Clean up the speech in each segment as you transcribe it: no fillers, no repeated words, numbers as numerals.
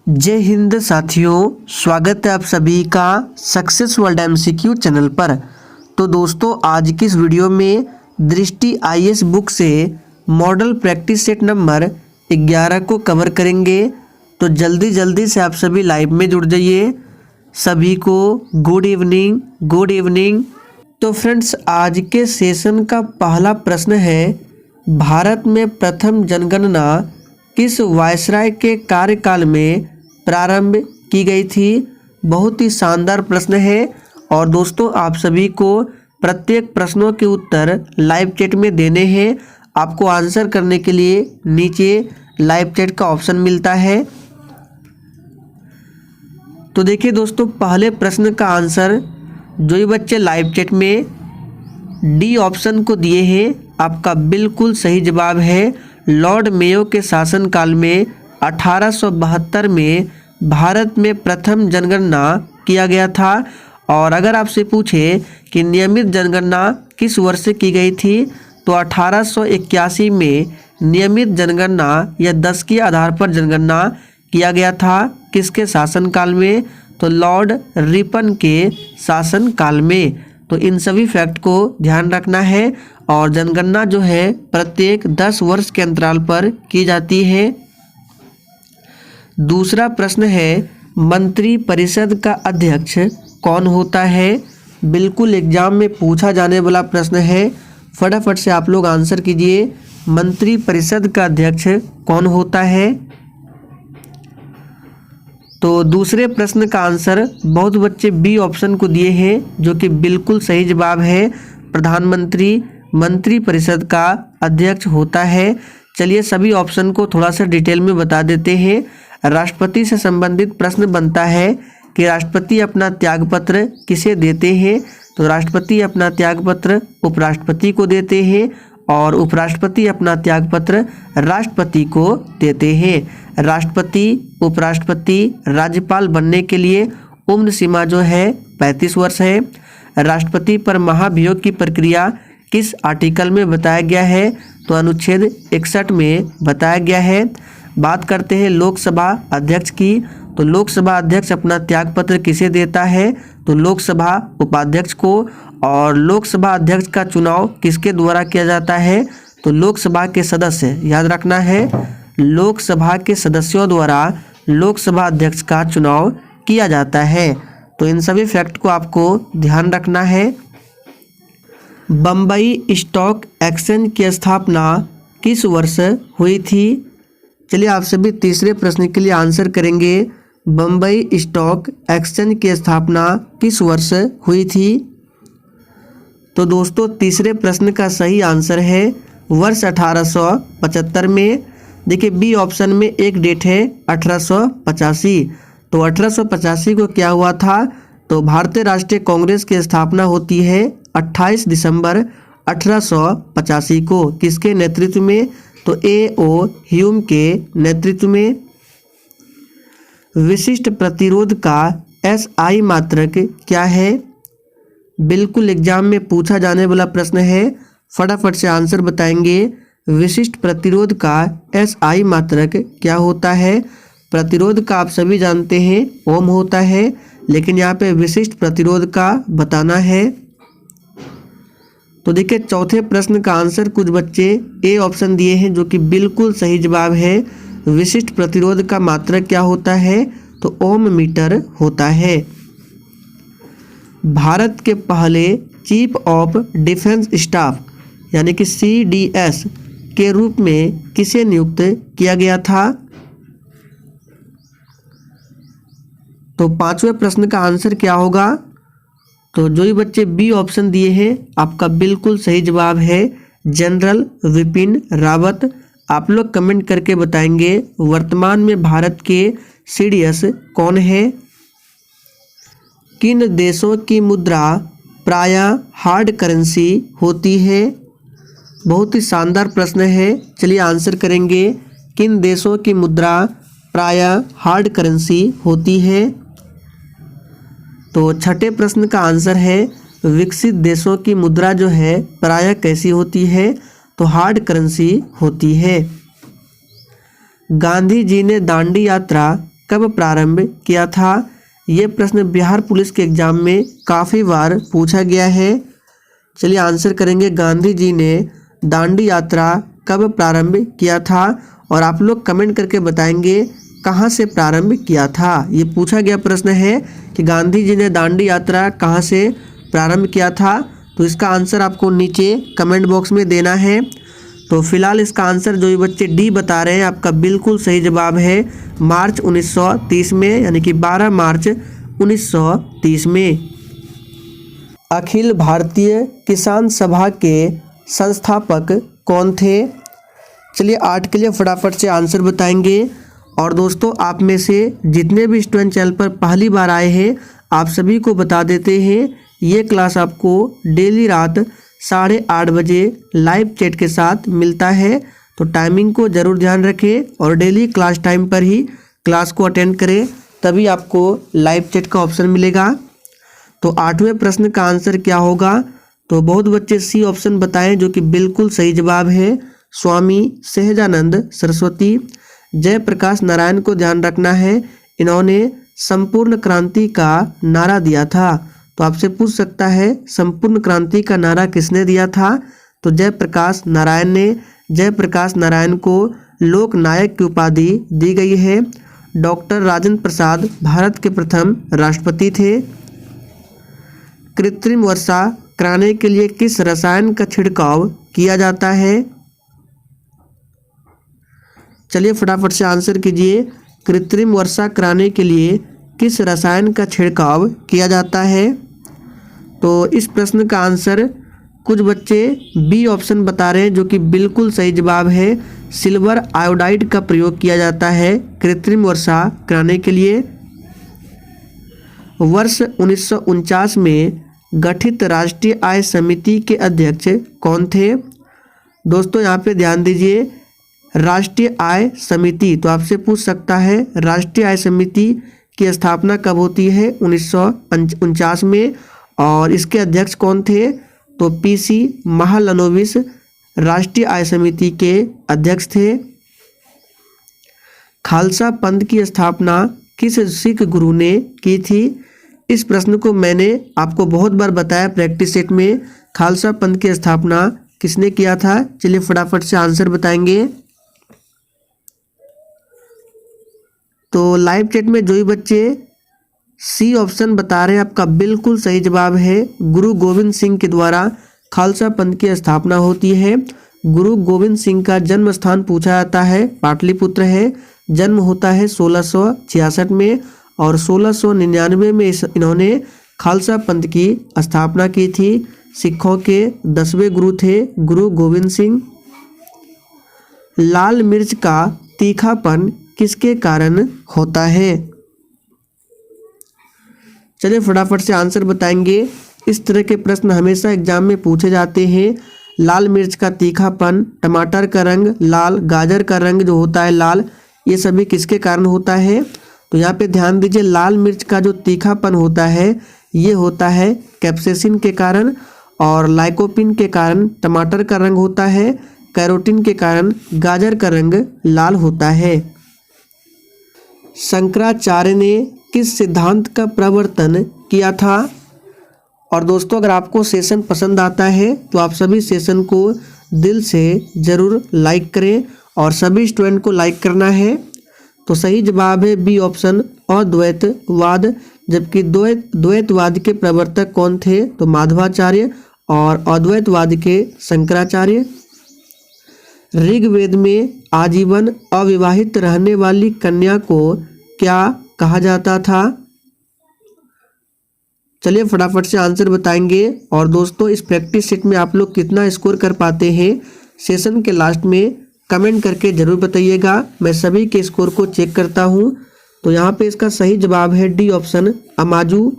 जय हिंद साथियों, स्वागत है आप सभी का सक्सेस वर्ल्ड एमसीक्यू चैनल पर। तो दोस्तों, आज की इस वीडियो में दृष्टि आईएएस बुक से मॉडल प्रैक्टिस सेट नंबर 11 को कवर करेंगे। तो जल्दी से आप सभी लाइव में जुड़ जाइए। सभी को गुड इवनिंग। तो फ्रेंड्स, आज के सेशन का पहला प्रश्न है, भारत में प्रथम जनगणना किस वायसराय के कार्यकाल में प्रारंभ की गई थी। बहुत ही शानदार प्रश्न है। और दोस्तों, आप सभी को प्रत्येक प्रश्नों के उत्तर लाइव चैट में देने हैं। आपको आंसर करने के लिए नीचे लाइव चैट का ऑप्शन मिलता है। तो देखिए दोस्तों, पहले प्रश्न का आंसर जो ये बच्चे लाइव चैट में डी ऑप्शन को दिए हैं, आपका बिल्कुल सही जवाब है। लॉर्ड मेयो के शासनकाल में 1872 में भारत में प्रथम जनगणना किया गया था। और अगर आपसे पूछे कि नियमित जनगणना किस वर्ष से की गई थी, तो 1881 में नियमित जनगणना या 10 के आधार पर जनगणना किया गया था। किसके शासनकाल में? तो लॉर्ड रिपन के शासनकाल में। तो इन सभी फैक्ट को ध्यान रखना है। और जनगणना जो है प्रत्येक 10 वर्ष के अंतराल पर की जाती है। दूसरा प्रश्न है, मंत्री परिषद का अध्यक्ष कौन होता है। बिल्कुल एग्जाम में पूछा जाने वाला प्रश्न है। फटाफट से आप लोग आंसर कीजिए। मंत्री परिषद का अध्यक्ष कौन होता है। तो दूसरे प्रश्न का आंसर बहुत बच्चे बी ऑप्शन को दिए हैं, जो कि बिल्कुल सही जवाब है। प्रधानमंत्री मंत्री परिषद का अध्यक्ष होता है। चलिए सभी ऑप्शन को थोड़ा सा डिटेल में बता देते हैं। राष्ट्रपति से संबंधित प्रश्न बनता है कि राष्ट्रपति अपना त्यागपत्र किसे देते हैं। तो राष्ट्रपति अपना त्यागपत्र उपराष्ट्रपति को देते हैं और उपराष्ट्रपति अपना त्यागपत्र राष्ट्रपति को देते हैं। राष्ट्रपति उपराष्ट्रपति राज्यपाल बनने के लिए उम्र सीमा जो है 35 वर्ष है। राष्ट्रपति पर महाभियोग की प्रक्रिया किस आर्टिकल में बताया गया है? तो अनुच्छेद 61 में बताया गया है। बात करते हैं लोकसभा अध्यक्ष की। तो लोकसभा अध्यक्ष अपना त्यागपत्र किसे देता है? तो लोकसभा उपाध्यक्ष को। और लोकसभा अध्यक्ष का चुनाव किसके द्वारा किया जाता है? तो लोकसभा के सदस्य, याद रखना है, लोकसभा के सदस्यों द्वारा लोकसभा अध्यक्ष का चुनाव किया जाता है। तो इन सभी फैक्ट को आपको ध्यान रखना है। बम्बई स्टॉक एक्सचेंज की स्थापना किस वर्ष हुई थी। चलिए आप सभी तीसरे प्रश्न के लिए आंसर करेंगे। बम्बई स्टॉक एक्सचेंज की स्थापना किस वर्ष हुई थी। तो दोस्तों, तीसरे प्रश्न का सही आंसर है वर्ष 1875 में। देखिए बी ऑप्शन में एक डेट है 1885। तो 1885 को क्या हुआ था? तो भारतीय राष्ट्रीय कांग्रेस की स्थापना होती है 28 दिसंबर 1885 को। किसके नेतृत्व में? तो ए.ओ. ह्यूम के नेतृत्व में। विशिष्ट प्रतिरोध का एसआई मात्रक क्या है? बिल्कुल एग्जाम में पूछा जाने वाला प्रश्न है। फटाफट से आंसर बताएंगे। विशिष्ट प्रतिरोध का एसआई मात्रक क्या होता है? प्रतिरोध का आप सभी जानते हैं ओम होता है, लेकिन यहाँ पे विशिष्ट प्रतिरोध का बताना है। तो देखिए चौथे प्रश्न का आंसर कुछ बच्चे ए ऑप्शन दिए हैं, जो कि बिल्कुल सही जवाब है। विशिष्ट प्रतिरोध का मात्रक क्या होता है? तो ओम मीटर होता है। भारत के पहले चीफ ऑफ डिफेंस स्टाफ यानी कि CDS के रूप में किसे नियुक्त किया गया था। तो पांचवें प्रश्न का आंसर क्या होगा? तो जो ही बच्चे बी ऑप्शन दिए हैं, आपका बिल्कुल सही जवाब है जनरल विपिन रावत। आप लोग कमेंट करके बताएंगे वर्तमान में भारत के CDS कौन है। किन देशों की मुद्रा प्रायः हार्ड करेंसी होती है। बहुत ही शानदार प्रश्न है। चलिए आंसर करेंगे। किन देशों की मुद्रा प्रायः हार्ड करेंसी होती है। तो छठे प्रश्न का आंसर है विकसित देशों की मुद्रा जो है प्रायः कैसी होती है। तो हार्ड करेंसी होती है। गांधी जी ने दांडी यात्रा कब प्रारंभ किया था? ये प्रश्न बिहार पुलिस के एग्जाम में काफ़ी बार पूछा गया है। चलिए आंसर करेंगे, गांधी जी ने दांडी यात्रा कब प्रारंभ किया था? और आप लोग कमेंट करके बताएंगे कहाँ से प्रारंभ किया था। ये पूछा गया प्रश्न है कि गांधी जी ने दांडी यात्रा कहाँ से प्रारंभ किया था। तो इसका आंसर आपको नीचे कमेंट बॉक्स में देना है। तो फिलहाल इसका आंसर जो ये बच्चे डी बता रहे हैं आपका बिल्कुल सही जवाब है मार्च 1930 में, यानी कि 12 मार्च 1930 में। अखिल भारतीय किसान सभा के संस्थापक कौन थे? चलिए 8 के लिए फटाफट से आंसर बताएंगे। और दोस्तों आप में से जितने भी स्टूडेंट चैनल पर पहली बार आए हैं आप सभी को बता देते हैं, ये क्लास आपको डेली रात 8:30 बजे लाइव चैट के साथ मिलता है। तो टाइमिंग को ज़रूर ध्यान रखें और डेली क्लास टाइम पर ही क्लास को अटेंड करें, तभी आपको लाइव चैट का ऑप्शन मिलेगा। तो 8वें प्रश्न का आंसर क्या होगा? तो बहुत बच्चे सी ऑप्शन बताएं जो कि बिल्कुल सही जवाब है, स्वामी सहजानंद सरस्वती। जयप्रकाश नारायण को ध्यान रखना है, इन्होंने संपूर्ण क्रांति का नारा दिया था। तो आपसे पूछ सकता है संपूर्ण क्रांति का नारा किसने दिया था? तो जयप्रकाश नारायण ने। जयप्रकाश नारायण को लोक नायक की उपाधि दी गई है। डॉक्टर राजेंद्र प्रसाद भारत के प्रथम राष्ट्रपति थे। कृत्रिम वर्षा कराने के लिए किस रसायन का छिड़काव किया जाता है? चलिए फटाफट से आंसर कीजिए। कृत्रिम वर्षा कराने के लिए किस रसायन का छिड़काव किया जाता है? तो इस प्रश्न का आंसर कुछ बच्चे बी ऑप्शन बता रहे हैं जो कि बिल्कुल सही जवाब है, सिल्वर आयोडाइड का प्रयोग किया जाता है कृत्रिम वर्षा कराने के लिए। वर्ष 1949 में गठित राष्ट्रीय आय समिति के अध्यक्ष कौन थे? दोस्तों यहाँ पे ध्यान दीजिए, राष्ट्रीय आय समिति, तो आपसे पूछ सकता है राष्ट्रीय आय समिति की स्थापना कब होती है? 1949 में। और इसके अध्यक्ष कौन थे? तो पीसी महालनोबिस राष्ट्रीय आय समिति के अध्यक्ष थे। खालसा पंथ की स्थापना किस सिख गुरु ने की थी? इस प्रश्न को मैंने आपको बहुत बार बताया प्रैक्टिस सेट में, खालसा पंथ की स्थापना किसने किया था? चलिए फटाफट से आंसर बताएंगे। तो लाइव चैट में जो ही बच्चे सी ऑप्शन बता रहे हैं आपका बिल्कुल सही जवाब है, गुरु गोविंद सिंह के द्वारा खालसा पंथ की स्थापना होती है। गुरु गोविंद सिंह का जन्म स्थान पूछा जाता है, पाटलिपुत्र है। जन्म होता है 1666 में और 1699 में इन्होंने खालसा पंथ की स्थापना की थी। सिखों के 10वें गुरु थे गुरु गोविंद सिंह। लाल मिर्च का तीखापन किसके कारण होता है? चलिए फटाफट से आंसर बताएंगे। इस तरह के प्रश्न हमेशा एग्जाम में पूछे जाते हैं। लाल मिर्च का तीखापन, टमाटर का रंग लाल, गाजर का रंग जो होता है लाल, ये सभी किसके कारण होता है? तो यहाँ पे ध्यान दीजिए, लाल मिर्च का जो तीखापन होता है ये होता है कैप्सेसिन के कारण, और लाइकोपिन के कारण टमाटर का रंग होता है, कैरोटीन के कारण गाजर का रंग लाल होता है। शंकराचार्य ने किस सिद्धांत का प्रवर्तन किया था? और दोस्तों अगर आपको सेशन पसंद आता है तो आप सभी सेशन को दिल से ज़रूर लाइक करें और सभी स्टूडेंट को लाइक करना है। तो सही जवाब है बी ऑप्शन, अद्वैतवाद। जबकि द्वैतवाद के प्रवर्तक कौन थे? तो माधवाचार्य, और अद्वैतवाद के शंकराचार्य। ऋग्वेद में आजीवन अविवाहित रहने वाली कन्या को क्या कहा जाता था? चलिए फटाफट से आंसर बताएंगे। और दोस्तों इस प्रैक्टिस सेट में आप लोग कितना स्कोर कर पाते हैं सेशन के लास्ट में कमेंट करके ज़रूर बताइएगा, मैं सभी के स्कोर को चेक करता हूं। तो यहाँ पे इसका सही जवाब है डी ऑप्शन, अमाजू।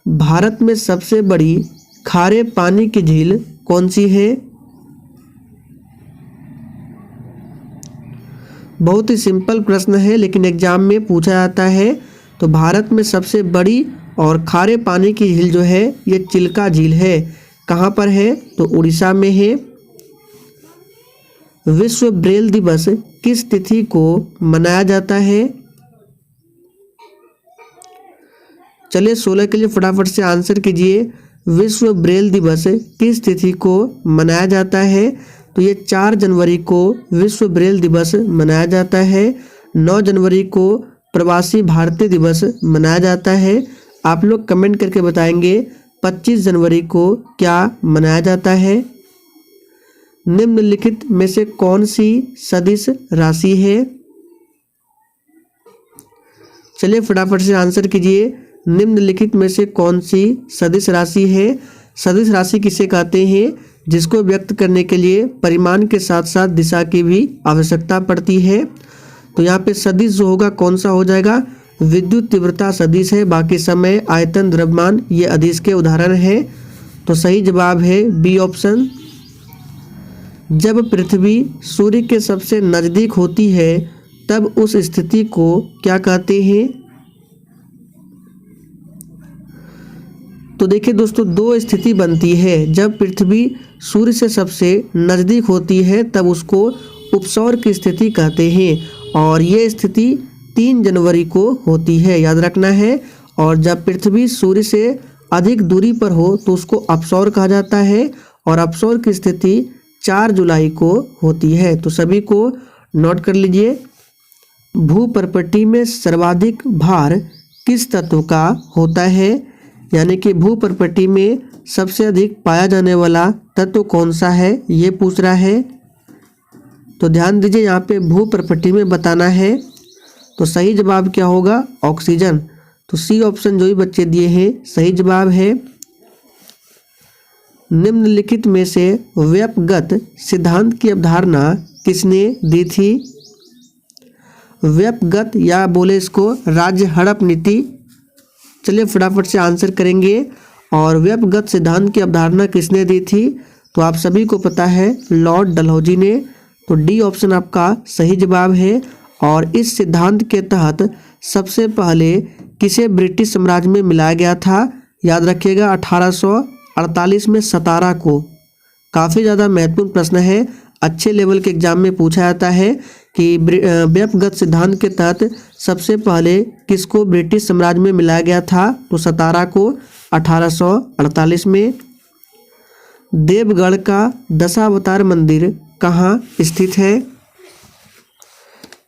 भारत में सबसे बड़ी खारे पानी की झील कौन सी है? बहुत ही सिंपल प्रश्न है लेकिन एग्जाम में पूछा जाता है। तो भारत में सबसे बड़ी और खारे पानी की झील जो है ये चिल्का झील है। कहाँ पर है? तो उड़ीसा में है। विश्व ब्रेल दिवस किस तिथि को मनाया जाता है? चलिए 16 के लिए फटाफट से आंसर कीजिए। विश्व ब्रेल दिवस किस तिथि को मनाया जाता है? तो ये 4 जनवरी को विश्व ब्रेल दिवस मनाया जाता है। 9 जनवरी को प्रवासी भारतीय दिवस मनाया जाता है। आप लोग कमेंट करके बताएंगे 25 जनवरी को क्या मनाया जाता है। निम्नलिखित में से कौन सी सदिश राशि है? चलिए फटाफट से आंसर कीजिए। निम्नलिखित में से कौन सी सदिश राशि है? सदिश राशि किसे कहते हैं? जिसको व्यक्त करने के लिए परिमाण के साथ साथ दिशा की भी आवश्यकता पड़ती है। तो यहाँ पे सदिश जो होगा कौन सा हो जाएगा? विद्युत तीव्रता सदिश है। बाकी समय, आयतन, द्रव्यमान ये अदिश के उदाहरण है। तो सही जवाब है बी ऑप्शन। जब पृथ्वी सूर्य के सबसे नज़दीक होती है तब उस स्थिति को क्या कहते हैं? तो देखिए दोस्तों, 2 स्थिति बनती है। जब पृथ्वी सूर्य से सबसे नज़दीक होती है तब उसको उपसौर की स्थिति कहते हैं और ये स्थिति 3 जनवरी को होती है, याद रखना है। और जब पृथ्वी सूर्य से अधिक दूरी पर हो तो उसको अपसौर कहा जाता है और अपसौर की स्थिति 4 जुलाई को होती है। तो सभी को नोट कर लीजिए। भूपर्पटी में सर्वाधिक भार किस तत्व का होता है? यानी कि भूपर्पटी में सबसे अधिक पाया जाने वाला तत्व कौन सा है, ये पूछ रहा है। तो ध्यान दीजिए, यहाँ पे भूपर्पटी में बताना है। तो सही जवाब क्या होगा? ऑक्सीजन। तो सी ऑप्शन जो भी बच्चे दिए हैं सही जवाब है। निम्नलिखित में से व्यपगत सिद्धांत की अवधारणा किसने दी थी? व्यपगत या बोले इसको राज्य हड़प नीति। चलिए फटाफट से आंसर करेंगे। और व्यपगत सिद्धांत की अवधारणा किसने दी थी? तो आप सभी को पता है लॉर्ड डलहौजी ने। तो डी ऑप्शन आपका सही जवाब है। और इस सिद्धांत के तहत सबसे पहले किसे ब्रिटिश साम्राज्य में मिलाया गया था? याद रखिएगा 1848 में सतारा को। काफ़ी ज़्यादा महत्वपूर्ण प्रश्न है, अच्छे लेवल के एग्जाम में पूछा जाता है कि व्यपगत सिद्धांत के तहत सबसे पहले किसको ब्रिटिश साम्राज्य में मिलाया गया था? तो सतारा को 1848 में। देवगढ़ का दशावतार मंदिर कहाँ स्थित है?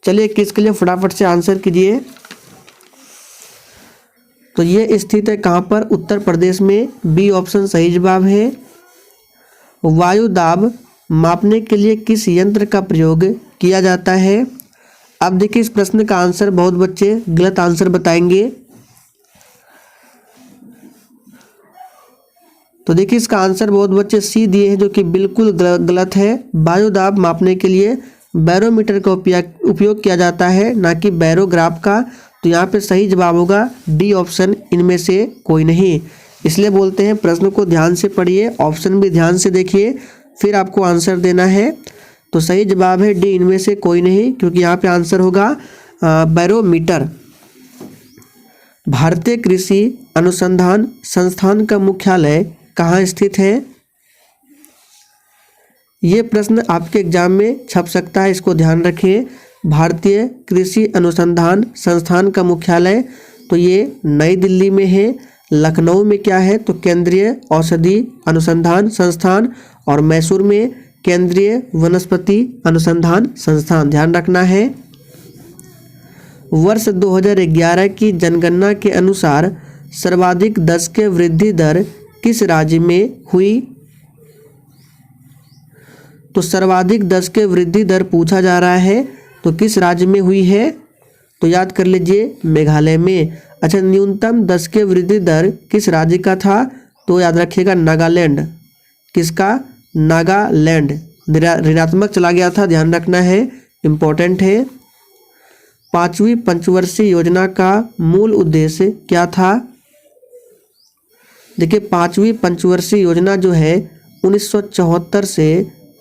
चलिए किसके लिए फटाफट से आंसर कीजिए। तो ये स्थित है कहाँ पर? उत्तर प्रदेश में। बी ऑप्शन सही जवाब है। वायु दाब मापने के लिए किस यंत्र का प्रयोग किया जाता है? अब देखिए इस प्रश्न का आंसर बहुत बच्चे गलत आंसर बताएंगे। तो देखिए इसका आंसर बहुत बच्चे सी दिए हैं जो कि बिल्कुल गलत है। वायु दाब मापने के लिए बैरोमीटर का उपयोग किया जाता है, ना कि बैरोग्राफ का। तो यहाँ पे सही जवाब होगा डी ऑप्शन, इनमें से कोई नहीं। इसलिए बोलते हैं प्रश्न को ध्यान से पढ़िए, ऑप्शन भी ध्यान से देखिए, फिर आपको आंसर देना है। तो सही जवाब है डी, इनमें से कोई नहीं, क्योंकि यहाँ पे आंसर होगा बैरोमीटर। भारतीय कृषि अनुसंधान संस्थान का मुख्यालय कहाँ स्थित है? ये प्रश्न आपके एग्जाम में छप सकता है, इसको ध्यान रखिए। भारतीय कृषि अनुसंधान संस्थान का मुख्यालय तो ये नई दिल्ली में है। लखनऊ में क्या है? तो केंद्रीय औषधि अनुसंधान संस्थान, और मैसूर में केंद्रीय वनस्पति अनुसंधान संस्थान, ध्यान रखना है। वर्ष 2011 की जनगणना के अनुसार सर्वाधिक दशकीय वृद्धि दर किस राज्य में हुई? तो सर्वाधिक दशकीय वृद्धि दर पूछा जा रहा है, तो किस राज्य में हुई है? तो याद कर लीजिए मेघालय में। अच्छा, न्यूनतम दशकीय वृद्धि दर किस राज्य का था? तो याद रखिएगा नागालैंड। किसका? नागालैंड। ऋणात्मक चला गया था, ध्यान रखना है, इम्पोर्टेंट है। 5वीं पंचवर्षीय योजना का मूल उद्देश्य क्या था? देखिए 5वीं पंचवर्षीय योजना जो है 1974 से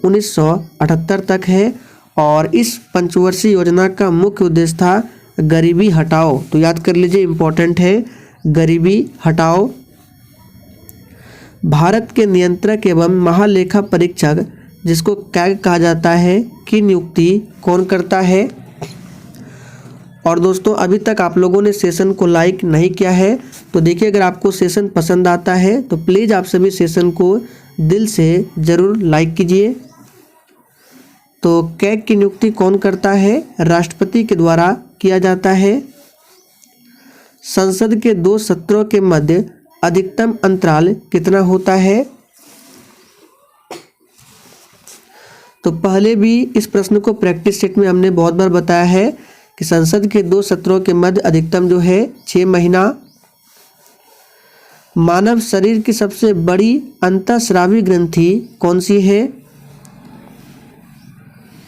1978 तक है, और इस पंचवर्षीय योजना का मुख्य उद्देश्य था गरीबी हटाओ। तो याद कर लीजिए, इम्पोर्टेंट है, गरीबी हटाओ। भारत के नियंत्रक एवं महालेखा परीक्षक जिसको कैग कहा जाता है, की नियुक्ति कौन करता है? और दोस्तों अभी तक आप लोगों ने सेशन को लाइक नहीं किया है तो देखिए, अगर आपको सेशन पसंद आता है तो प्लीज़ आप सभी सेशन को दिल से ज़रूर लाइक कीजिए। तो कैग की नियुक्ति कौन करता है? राष्ट्रपति के द्वारा किया जाता है। संसद के 2 सत्रों के मध्य अधिकतम अंतराल कितना होता है? तो पहले भी इस प्रश्न को प्रैक्टिस सेट में हमने बहुत बार बताया है कि संसद के 2 सत्रों के मध्य अधिकतम जो है 6 महीना। मानव शरीर की सबसे बड़ी अंतःस्रावी ग्रंथि कौन सी है?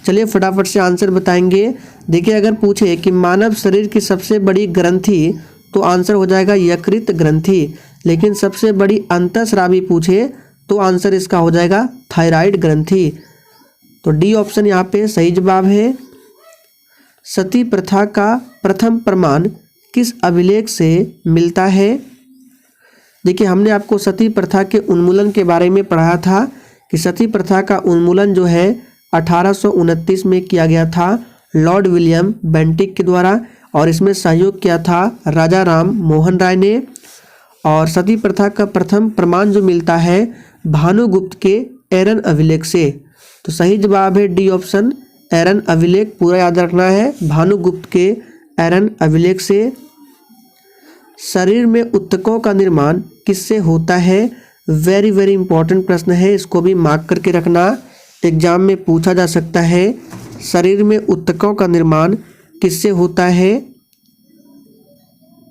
चलिए फटाफट से आंसर बताएंगे। देखिए, अगर पूछे कि मानव शरीर की सबसे बड़ी ग्रंथि तो आंसर हो जाएगा यकृत ग्रंथि, लेकिन सबसे बड़ी अंतःस्रावी पूछे तो आंसर इसका हो जाएगा थायराइड ग्रंथि। तो डी ऑप्शन यहाँ पे सही जवाब है। सती प्रथा का प्रथम प्रमाण किस अभिलेख से मिलता है? देखिए, हमने आपको सती प्रथा के उन्मूलन के बारे में पढ़ा था कि सती प्रथा का उन्मूलन जो है 1829 में किया गया था लॉर्ड विलियम बेंटिक के द्वारा, और इसमें सहयोग किया था राजा राम मोहन राय ने। और सती प्रथा का प्रथम प्रमाण जो मिलता है भानुगुप्त के एरन अभिलेख से। तो सही जवाब है डी ऑप्शन, एरन अभिलेख। पूरा याद रखना है, भानुगुप्त के एरन अभिलेख से। शरीर में ऊतकों का निर्माण किससे होता है? वेरी वेरी इंपॉर्टेंट प्रश्न है, इसको भी मार्क करके रखना, एग्जाम में पूछा जा सकता है। शरीर में ऊतकों का निर्माण किससे होता है?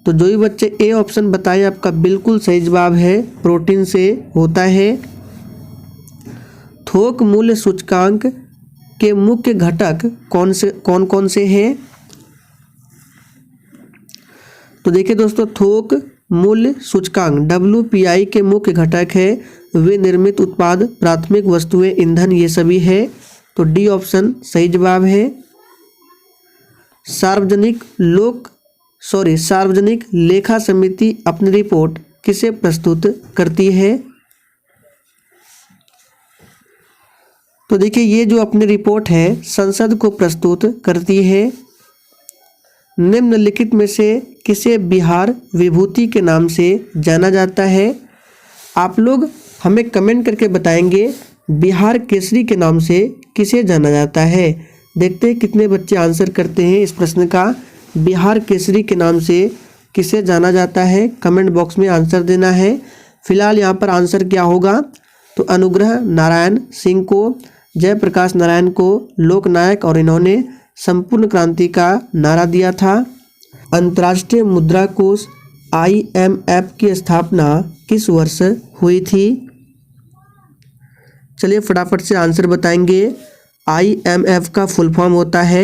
तो जो भी बच्चे ए ऑप्शन बताएं आपका बिल्कुल सही जवाब है, प्रोटीन से होता है। थोक मूल्य सूचकांक के मुख्य घटक कौन कौन से हैं? तो देखिए दोस्तों, थोक मूल्य सूचकांक WPI के मुख्य घटक है विनिर्मित उत्पाद, प्राथमिक वस्तुएं, ईंधन, ये सभी है। तो डी ऑप्शन सही जवाब है। सार्वजनिक लेखा समिति अपनी रिपोर्ट किसे प्रस्तुत करती है? तो देखिए, ये जो अपनी रिपोर्ट है संसद को प्रस्तुत करती है। निम्नलिखित में से किसे बिहार विभूति के नाम से जाना जाता है? आप लोग हमें कमेंट करके बताएंगे बिहार केसरी के नाम से किसे जाना जाता है। देखते हैं कितने बच्चे आंसर करते हैं इस प्रश्न का। बिहार केसरी के नाम से किसे जाना जाता है? कमेंट बॉक्स में आंसर देना है। फिलहाल यहाँ पर आंसर क्या होगा? तो अनुग्रह नारायण सिंह को, जयप्रकाश नारायण को लोकनायक, और इन्होंने संपूर्ण क्रांति का नारा दिया था। अंतर्राष्ट्रीय मुद्रा कोष IMF की स्थापना किस वर्ष हुई थी? चलिए फटाफट से आंसर बताएंगे। IMF का फुल फॉर्म होता है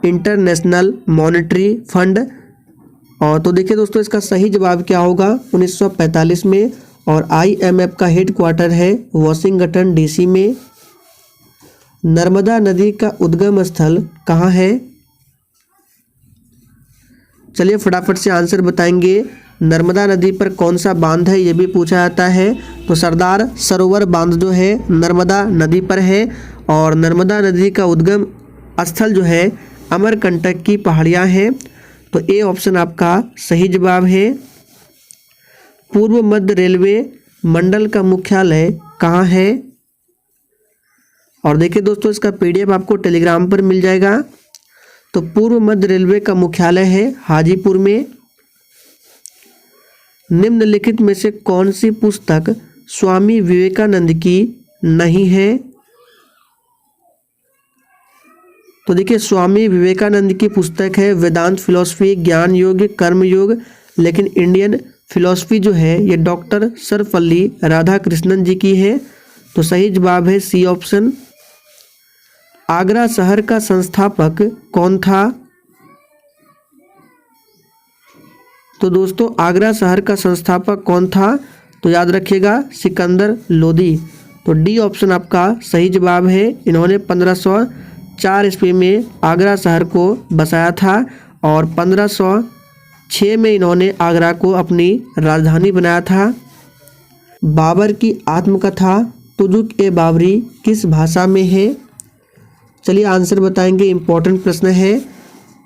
इंटरनेशनल मॉनेटरी फंड। और तो देखिए दोस्तों, इसका सही जवाब क्या होगा? 1945 में। और IMF का हेड क्वार्टर है वॉशिंगटन DC में। नर्मदा नदी का उद्गम स्थल कहाँ है? चलिए फटाफट से आंसर बताएंगे। नर्मदा नदी पर कौन सा बांध है, ये भी पूछा जाता है। तो सरदार सरोवर बांध जो है नर्मदा नदी पर है। और नर्मदा नदी का उद्गम स्थल जो है अमरकंटक की पहाड़ियाँ हैं। तो ए ऑप्शन आपका सही जवाब है। पूर्व मध्य रेलवे मंडल का मुख्यालय कहाँ है? और देखिए दोस्तों, इसका PDF आपको टेलीग्राम पर मिल जाएगा। तो पूर्व मध्य रेलवे का मुख्यालय है हाजीपुर में। निम्नलिखित में से कौन सी पुस्तक स्वामी विवेकानंद की नहीं है? तो देखिए, स्वामी विवेकानंद की पुस्तक है वेदांत फिलॉसफी, ज्ञान योग, कर्म योग। लेकिन इंडियन फिलॉसफी जो है ये डॉक्टर सर्वपल्ली राधाकृष्णन जी की है। तो सही जवाब है सी ऑप्शन। आगरा शहर का संस्थापक कौन था? तो दोस्तों, आगरा शहर का संस्थापक कौन था? तो याद रखिएगा सिकंदर लोदी। तो डी ऑप्शन आपका सही जवाब है। इन्होंने 1504 ईस्वी में आगरा शहर को बसाया था और 1506 में इन्होंने आगरा को अपनी राजधानी बनाया था। बाबर की आत्मकथा तुजुक ए बाबरी किस भाषा में है? चलिए आंसर बताएंगे, इम्पोर्टेंट प्रश्न है।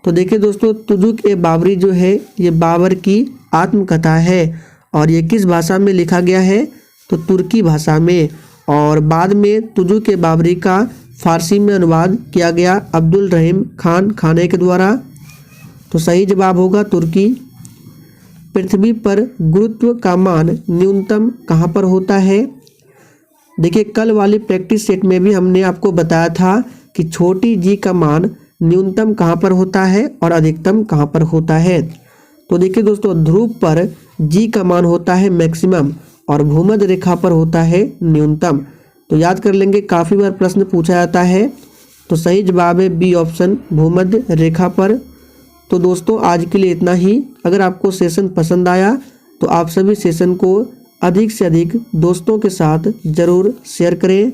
तो देखिए दोस्तों, तुजुक ए बाबरी जो है ये बाबर की आत्मकथा है और ये किस भाषा में लिखा गया है? तो तुर्की भाषा में। और बाद में तुजुक ए बाबरी का फारसी में अनुवाद किया गया अब्दुल रहीम खान खाने के द्वारा। तो सही जवाब होगा तुर्की। पृथ्वी पर गुरुत्व का मान न्यूनतम कहाँ पर होता है? देखिए कल वाली प्रैक्टिस सेट में भी हमने आपको बताया था कि छोटी जी का मान न्यूनतम कहाँ पर होता है और अधिकतम कहाँ पर होता है। तो देखिए दोस्तों, ध्रुव पर जी का मान होता है मैक्सिमम और भूमध्य रेखा पर होता है न्यूनतम। तो याद कर लेंगे, काफ़ी बार प्रश्न पूछा जाता है। तो सही जवाब है बी ऑप्शन, भूमध्य रेखा पर। तो दोस्तों आज के लिए इतना ही। अगर आपको सेशन पसंद आया तो आप सभी सेशन को अधिक से अधिक दोस्तों के साथ ज़रूर शेयर करें।